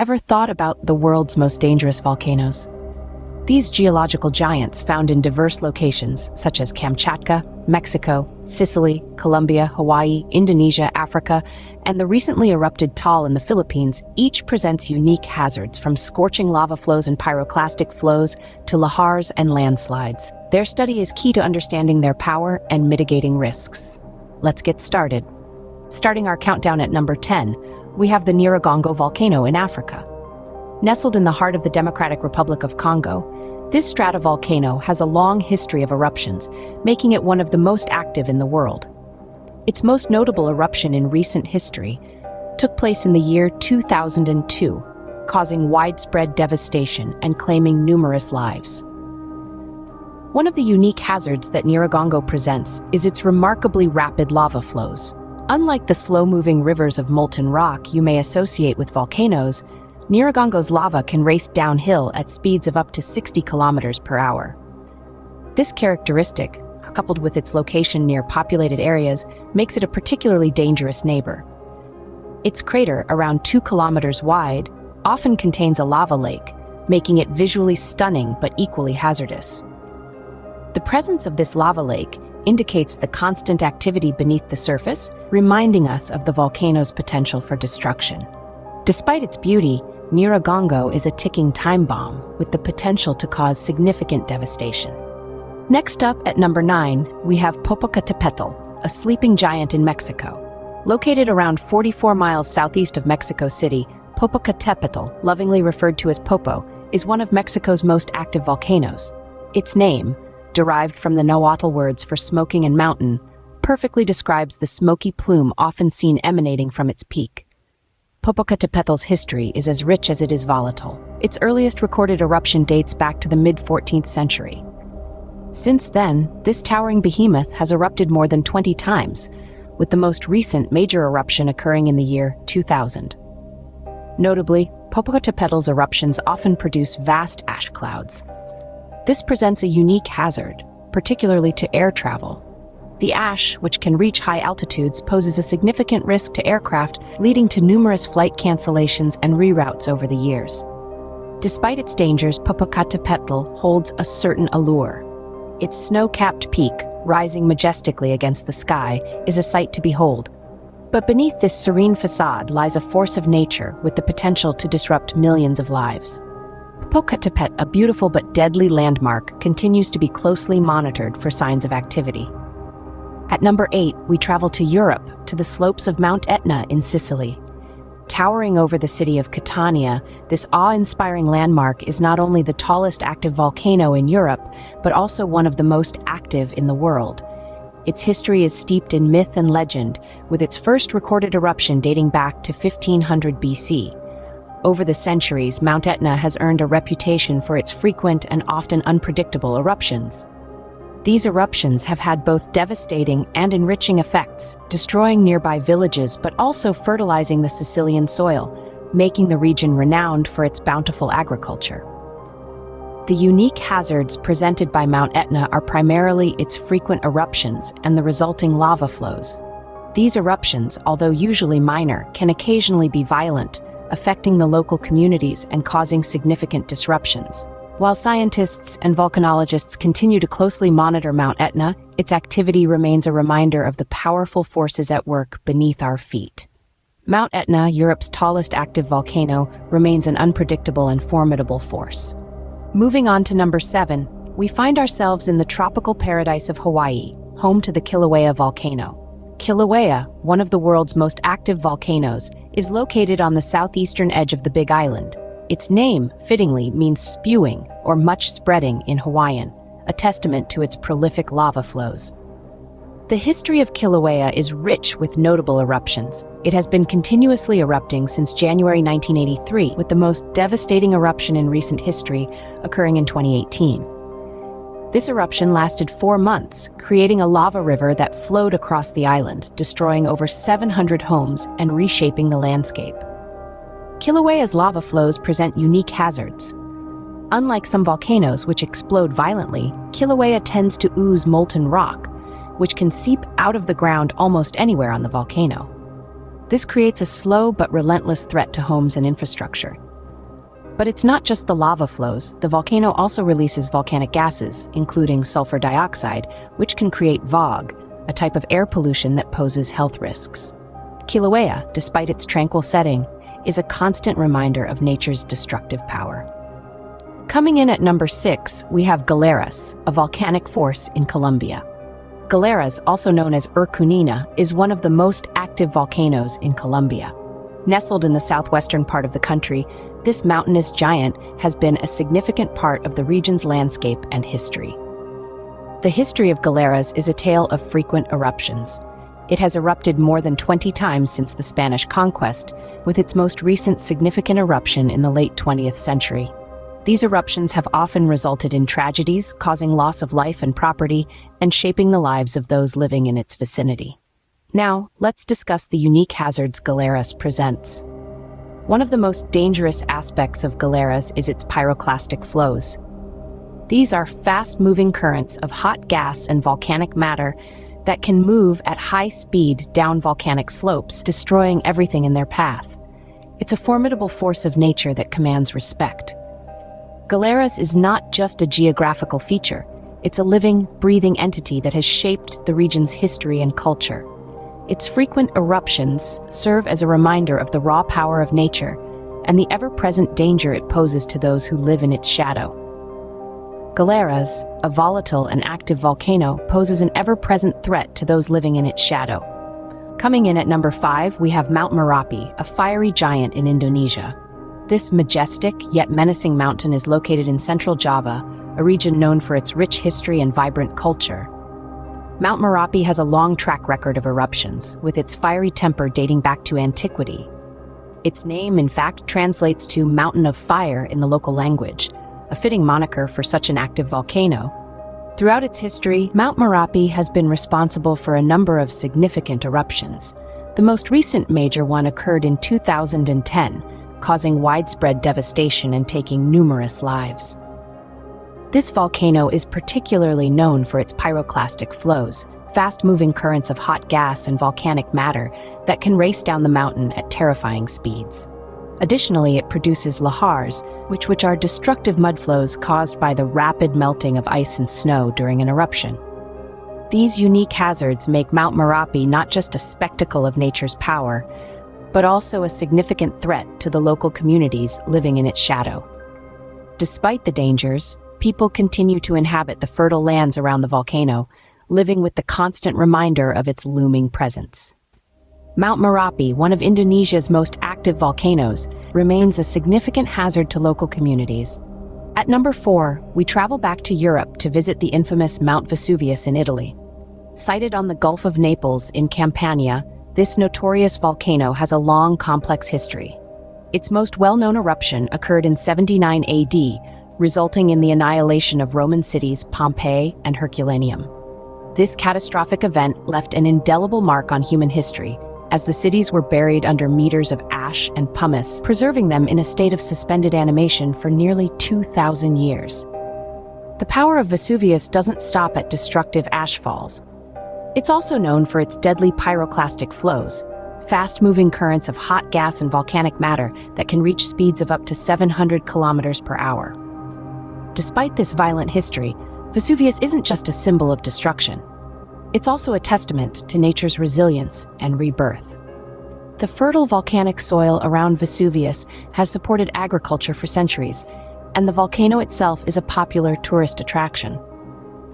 Ever thought about the world's most dangerous volcanoes? These geological giants, found in diverse locations such as Kamchatka, Mexico, Sicily, Colombia, Hawaii, Indonesia, Africa, and the recently erupted Taal in the Philippines, each presents unique hazards from scorching lava flows and pyroclastic flows to lahars and landslides. Their study is key to understanding their power and mitigating risks. Let's get started. Starting our countdown at number 10, we have the Nyiragongo volcano in Africa. Nestled in the heart of the Democratic Republic of Congo, this stratovolcano has a long history of eruptions, making it one of the most active in the world. Its most notable eruption in recent history took place in the year 2002, causing widespread devastation and claiming numerous lives. One of the unique hazards that Nyiragongo presents is its remarkably rapid lava flows. Unlike the slow-moving rivers of molten rock you may associate with volcanoes, Nyiragongo's lava can race downhill at speeds of up to 60 kilometers per hour. This characteristic, coupled with its location near populated areas, makes it a particularly dangerous neighbor. Its crater, around 2 kilometers wide, often contains a lava lake, making it visually stunning but equally hazardous. The presence of this lava lake indicates the constant activity beneath the surface, reminding us of the volcano's potential for destruction. Despite its beauty, Nyiragongo is a ticking time bomb with the potential to cause significant devastation. Next up, at number 9, we have Popocatépetl, a sleeping giant in Mexico. Located around 44 miles southeast of Mexico City, Popocatépetl, lovingly referred to as Popo, is one of Mexico's most active volcanoes. Its name, derived from the Nahuatl words for smoking and mountain, perfectly describes the smoky plume often seen emanating from its peak. Popocatépetl's history is as rich as it is volatile. Its earliest recorded eruption dates back to the mid-14th century. Since then, this towering behemoth has erupted more than 20 times, with the most recent major eruption occurring in the year 2000. Notably, Popocatépetl's eruptions often produce vast ash clouds. This presents a unique hazard, particularly to air travel. The ash, which can reach high altitudes, poses a significant risk to aircraft, leading to numerous flight cancellations and reroutes over the years. Despite its dangers, Popocatépetl holds a certain allure. Its snow-capped peak, rising majestically against the sky, is a sight to behold. But beneath this serene facade lies a force of nature with the potential to disrupt millions of lives. Popocatépetl, a beautiful but deadly landmark, continues to be closely monitored for signs of activity. At number 8, we travel to Europe, to the slopes of Mount Etna in Sicily. Towering over the city of Catania, this awe-inspiring landmark is not only the tallest active volcano in Europe, but also one of the most active in the world. Its history is steeped in myth and legend, with its first recorded eruption dating back to 1500 BC. Over the centuries, Mount Etna has earned a reputation for its frequent and often unpredictable eruptions. These eruptions have had both devastating and enriching effects, destroying nearby villages but also fertilizing the Sicilian soil, making the region renowned for its bountiful agriculture. The unique hazards presented by Mount Etna are primarily its frequent eruptions and the resulting lava flows. These eruptions, although usually minor, can occasionally be violent, affecting the local communities and causing significant disruptions. While scientists and volcanologists continue to closely monitor Mount Etna, its activity remains a reminder of the powerful forces at work beneath our feet. Mount Etna, Europe's tallest active volcano, remains an unpredictable and formidable force. Moving on to number 7, we find ourselves in the tropical paradise of Hawaii, home to the Kilauea volcano. Kilauea, one of the world's most active volcanoes, is located on the southeastern edge of the Big Island. Its name, fittingly, means spewing or much spreading in Hawaiian, a testament to its prolific lava flows. The history of Kilauea is rich with notable eruptions. It has been continuously erupting since January 1983, with the most devastating eruption in recent history occurring in 2018. This eruption lasted 4 months, creating a lava river that flowed across the island, destroying over 700 homes and reshaping the landscape. Kilauea's lava flows present unique hazards. Unlike some volcanoes which explode violently, Kilauea tends to ooze molten rock, which can seep out of the ground almost anywhere on the volcano. This creates a slow but relentless threat to homes and infrastructure. But it's not just the lava flows. The volcano also releases volcanic gases, including sulfur dioxide, which can create VOG, a type of air pollution that poses health risks. Kilauea, despite its tranquil setting, is a constant reminder of nature's destructive power. Coming in at number 6, we have Galeras, a volcanic force in Colombia. Galeras, also known as Urcunina, is one of the most active volcanoes in Colombia. Nestled in the southwestern part of the country, this mountainous giant has been a significant part of the region's landscape and history. The history of Galeras is a tale of frequent eruptions. It has erupted more than 20 times since the Spanish conquest, with its most recent significant eruption in the late 20th century. These eruptions have often resulted in tragedies, causing loss of life and property, and shaping the lives of those living in its vicinity. Now, let's discuss the unique hazards Galeras presents. One of the most dangerous aspects of Galeras is its pyroclastic flows. These are fast-moving currents of hot gas and volcanic matter that can move at high speed down volcanic slopes, destroying everything in their path. It's a formidable force of nature that commands respect. Galeras is not just a geographical feature. It's a living, breathing entity that has shaped the region's history and culture. Its frequent eruptions serve as a reminder of the raw power of nature and the ever-present danger it poses to those who live in its shadow. Galeras, a volatile and active volcano, poses an ever-present threat to those living in its shadow. Coming in at number 5, we have Mount Merapi, a fiery giant in Indonesia. This majestic yet menacing mountain is located in central Java, a region known for its rich history and vibrant culture. Mount Merapi has a long track record of eruptions, with its fiery temper dating back to antiquity. Its name, in fact, translates to Mountain of Fire in the local language, a fitting moniker for such an active volcano. Throughout its history, Mount Merapi has been responsible for a number of significant eruptions. The most recent major one occurred in 2010, causing widespread devastation and taking numerous lives. This volcano is particularly known for its pyroclastic flows, fast-moving currents of hot gas and volcanic matter that can race down the mountain at terrifying speeds. Additionally, it produces lahars, which are destructive mudflows caused by the rapid melting of ice and snow during an eruption. These unique hazards make Mount Merapi not just a spectacle of nature's power, but also a significant threat to the local communities living in its shadow. Despite the dangers, people continue to inhabit the fertile lands around the volcano, living with the constant reminder of its looming presence. Mount Merapi, one of Indonesia's most active volcanoes, remains a significant hazard to local communities. At number 4, we travel back to Europe to visit the infamous Mount Vesuvius in Italy. Sited on the Gulf of Naples in Campania, this notorious volcano has a long, complex history. Its most well-known eruption occurred in 79 AD, resulting in the annihilation of Roman cities Pompeii and Herculaneum. This catastrophic event left an indelible mark on human history, as the cities were buried under meters of ash and pumice, preserving them in a state of suspended animation for nearly 2,000 years. The power of Vesuvius doesn't stop at destructive ash falls. It's also known for its deadly pyroclastic flows, fast-moving currents of hot gas and volcanic matter that can reach speeds of up to 700 kilometers per hour. Despite this violent history, Vesuvius isn't just a symbol of destruction. It's also a testament to nature's resilience and rebirth. The fertile volcanic soil around Vesuvius has supported agriculture for centuries, and the volcano itself is a popular tourist attraction.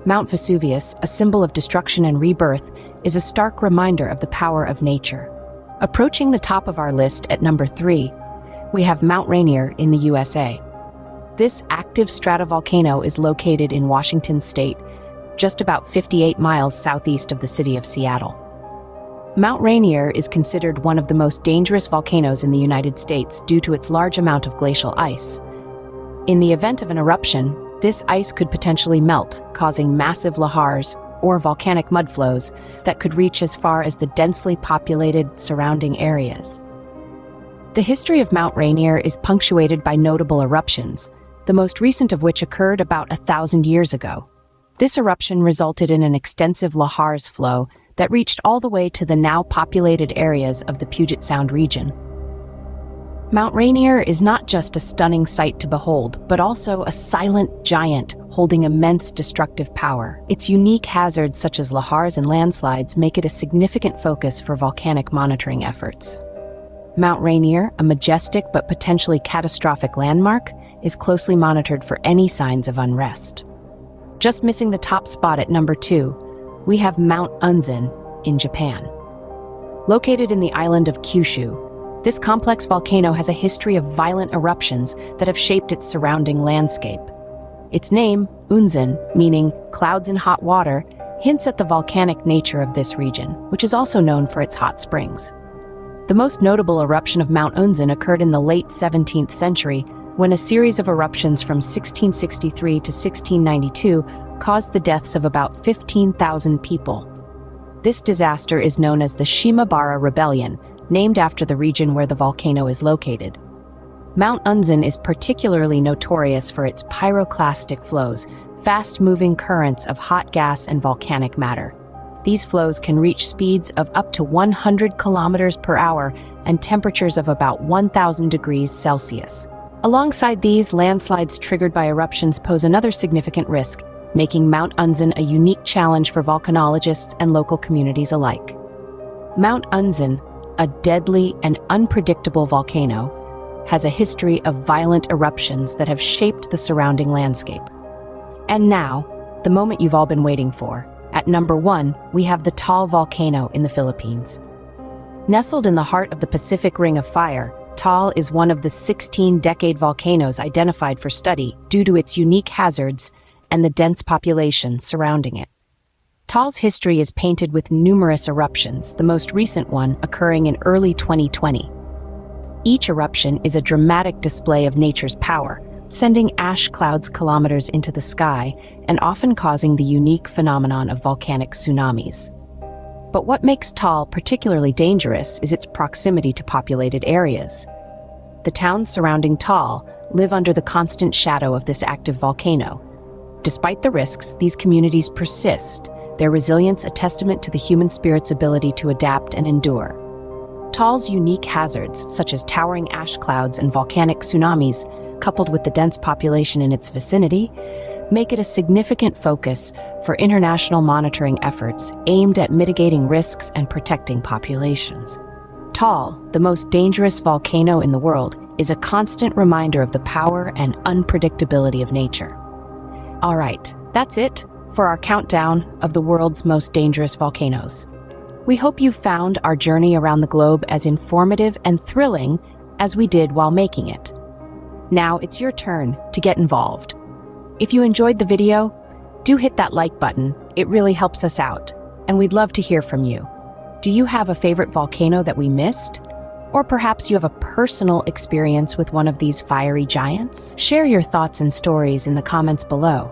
Mount Vesuvius, a symbol of destruction and rebirth, is a stark reminder of the power of nature. Approaching the top of our list at number 3, we have Mount Rainier in the USA. This active stratovolcano is located in Washington state, just about 58 miles southeast of the city of Seattle. Mount Rainier is considered one of the most dangerous volcanoes in the United States due to its large amount of glacial ice. In the event of an eruption, this ice could potentially melt, causing massive lahars or volcanic mudflows that could reach as far as the densely populated surrounding areas. The history of Mount Rainier is punctuated by notable eruptions, the most recent of which occurred about 1,000 years ago. This eruption resulted in an extensive lahars flow that reached all the way to the now populated areas of the Puget Sound region. Mount Rainier is not just a stunning sight to behold, but also a silent giant holding immense destructive power. Its unique hazards such as lahars and landslides make it a significant focus for volcanic monitoring efforts. Mount Rainier, a majestic but potentially catastrophic landmark, is closely monitored for any signs of unrest. Just missing the top spot at number 2, we have Mount Unzen in Japan. Located in the island of Kyushu, this complex volcano has a history of violent eruptions that have shaped its surrounding landscape. Its name, Unzen, meaning clouds in hot water, hints at the volcanic nature of this region, which is also known for its hot springs. The most notable eruption of Mount Unzen occurred in the late 17th century, when a series of eruptions from 1663 to 1692 caused the deaths of about 15,000 people. This disaster is known as the Shimabara Rebellion, named after the region where the volcano is located. Mount Unzen is particularly notorious for its pyroclastic flows, fast-moving currents of hot gas and volcanic matter. These flows can reach speeds of up to 100 kilometers per hour and temperatures of about 1,000 degrees Celsius. Alongside these, landslides triggered by eruptions pose another significant risk, making Mount Unzen a unique challenge for volcanologists and local communities alike. Mount Unzen, a deadly and unpredictable volcano, has a history of violent eruptions that have shaped the surrounding landscape. And now, the moment you've all been waiting for. At number 1, we have the Taal volcano in the Philippines. Nestled in the heart of the Pacific Ring of Fire, Taal is one of the 16-decade volcanoes identified for study due to its unique hazards and the dense population surrounding it. Taal's history is painted with numerous eruptions, the most recent one occurring in early 2020. Each eruption is a dramatic display of nature's power, sending ash clouds kilometers into the sky and often causing the unique phenomenon of volcanic tsunamis. But what makes Taal particularly dangerous is its proximity to populated areas. The towns surrounding Taal live under the constant shadow of this active volcano. Despite the risks, these communities persist, their resilience a testament to the human spirit's ability to adapt and endure. Taal's unique hazards, such as towering ash clouds and volcanic tsunamis, coupled with the dense population in its vicinity, make it a significant focus for international monitoring efforts aimed at mitigating risks and protecting populations. Taal, the most dangerous volcano in the world, is a constant reminder of the power and unpredictability of nature. All right, that's it for our countdown of the world's most dangerous volcanoes. We hope you found our journey around the globe as informative and thrilling as we did while making it. Now it's your turn to get involved. If you enjoyed the video, do hit that like button. It really helps us out, and we'd love to hear from you. Do you have a favorite volcano that we missed? Or perhaps you have a personal experience with one of these fiery giants? Share your thoughts and stories in the comments below.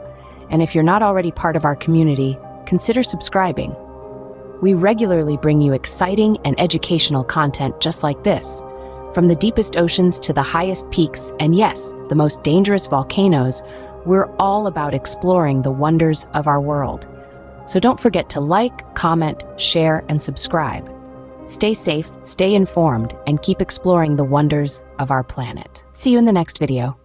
And if you're not already part of our community, consider subscribing. We regularly bring you exciting and educational content just like this. From the deepest oceans to the highest peaks, and yes, the most dangerous volcanoes, we're all about exploring the wonders of our world. So don't forget to like, comment, share, and subscribe. Stay safe, stay informed, and keep exploring the wonders of our planet. See you in the next video.